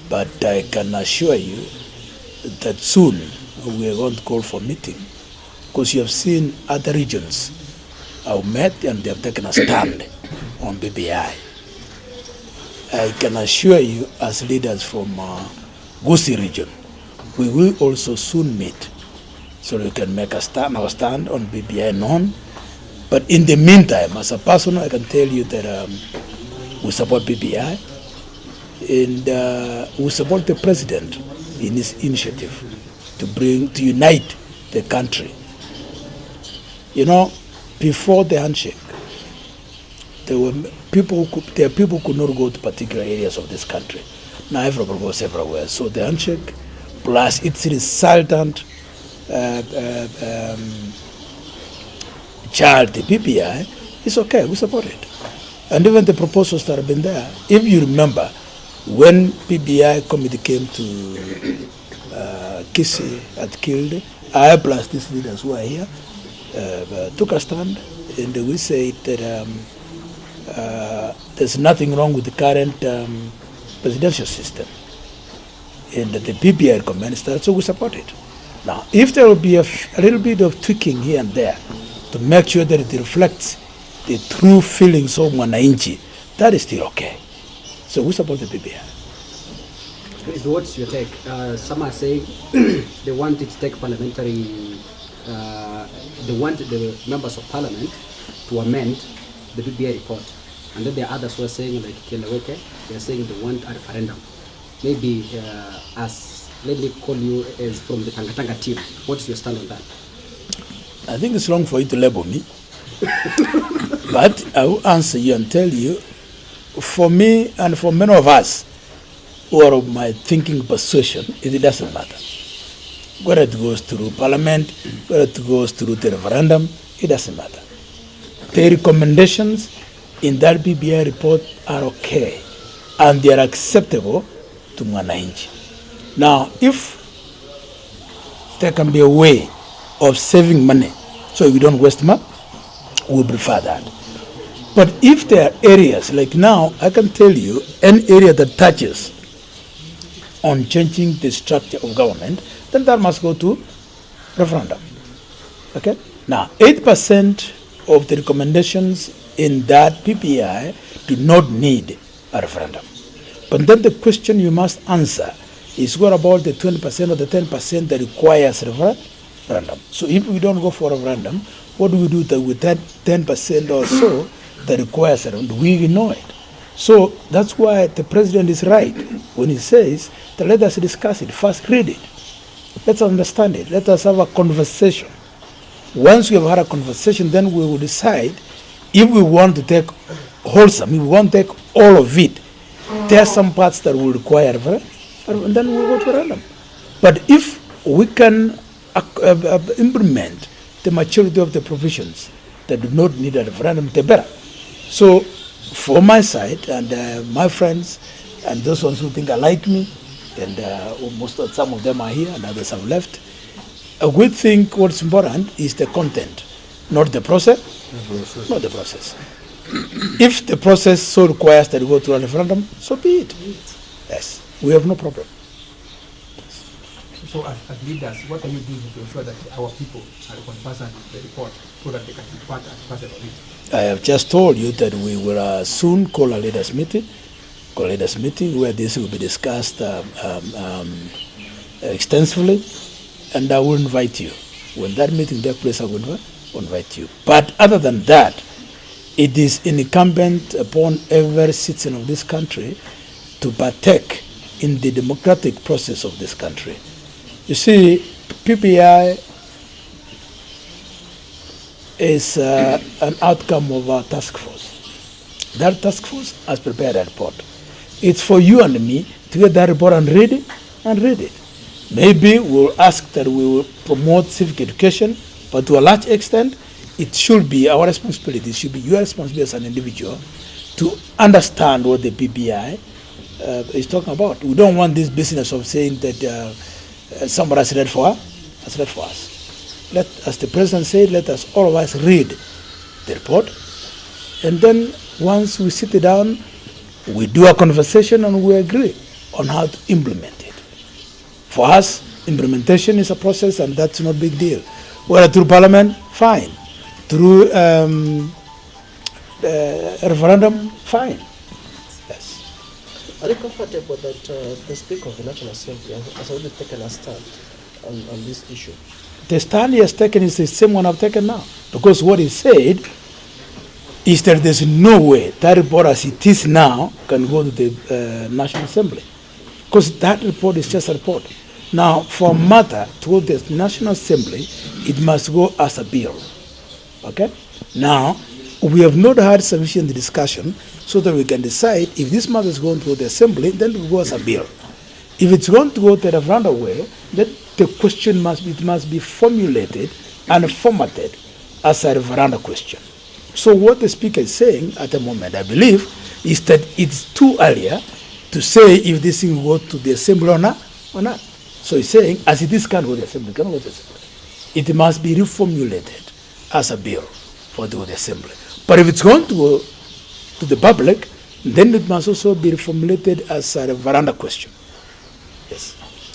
But I can assure you that soon we are going to call for meeting, because you have seen other regions have met and they have taken a stand on BBI. I can assure you, as leaders from Kisii region, we will also soon meet, so we can make our stand on BBI known. But in the meantime, as a person, I can tell you that we support BBI, and we support the president in his initiative to unite the country. You know, before the handshake, there were people who could not go to particular areas of this country. Now everybody goes everywhere. So the handshake plus its resultant child, the PPI, is okay. We support it. And even the proposals that have been there. If you remember, when PBI committee came to Kisii at Kilde, I plus these leaders who are here took a stand, and we said that there's nothing wrong with the current presidential system, and that the PBI recommends that, so we support it. Now, if there will be a little bit of tweaking here and there to make sure that it reflects the true feelings of Mwananchi, that is still okay. So we support the PBI. What's your take? Some are saying they want it to take parliamentary, they want the members of parliament to amend the PBI report. And then there are others who are saying, like Keleweke, they're saying they want a referendum. Maybe let me call you as from the Tangatanga team. What's your stand on that? I think it's wrong for you to label me. But I will answer you and tell you, for me and for many of us who are of my thinking persuasion, it doesn't matter. Whether it goes through parliament, whether it goes through the referendum, it doesn't matter. The recommendations in that BBI report are okay, and they are acceptable to Mwananchi. Now, if there can be a way of saving money so we don't waste money, we prefer that. But if there are areas, like now, I can tell you, any area that touches on changing the structure of government, then that must go to referendum. Okay? Now, 8% of the recommendations in that PPI do not need a referendum. But then the question you must answer is, what about the 20% or the 10% that requires referendum? So if we don't go for a referendum, what do we do with that 10% or so that requires a referendum? We ignore it. So that's why the president is right when he says that let us discuss it. First, read it. Let's understand it. Let us have a conversation. Once we have had a conversation, then we will decide if we want to take wholesome, if we want to take all of it. There are some parts that will require referendum, and then we'll go to referendum. But if we can implement the majority of the provisions that do not need a referendum, the better. So for my side and my friends and those ones who think like me, and some of them are here and others have left, we think what's important is the content, not the process. Not the process. If the process so requires that we go to a referendum, so be it. Yes, we have no problem. So as leaders, what are you doing to ensure that our people are conversant with the report so that they can be part and parcel of it? I have just told you that we will soon call a leaders meeting, where this will be discussed extensively, and I will invite you. When that meeting takes place, I will invite you. But other than that, it is incumbent upon every citizen of this country to partake in the democratic process of this country. You see, PPI is an outcome of our task force. That task force has prepared a report. It's for you and me to get that report and read it. Maybe we'll ask that we will promote civic education, but to a large extent, it should be our responsibility, it should be your responsibility as an individual to understand what the PPI is talking about. We don't want this business of saying that somebody has read for us. As the president said, let us all of us read the report, and then once we sit down, we do a conversation and we agree on how to implement it. For us, implementation is a process, and that's not a big deal. Whether through parliament, fine. Through referendum, fine. Yes. Are you comfortable that the Speaker of the National Assembly has already taken a stand on this issue? The stand he has taken is the same one I've taken now. Because what he said is that there's no way that report as it is now can go to the National Assembly. Because that report is just a report. Now, for a matter to go to the National Assembly, it must go as a bill. Okay? Now, we have not had sufficient discussion so that we can decide if this matter is going to go to the Assembly, then it will go as a bill. If it's going to go to the referendum way, then the question must be formulated and formatted as a referendum question. So what the Speaker is saying at the moment, I believe, is that it's too early to say if this thing will go to the Assembly or not. So he's saying, as it is, can't go to the Assembly, cannot go to the Assembly. It must be reformulated as a bill for the Assembly. But if it's going to go to the public, then it must also be reformulated as a referendum question. Yes.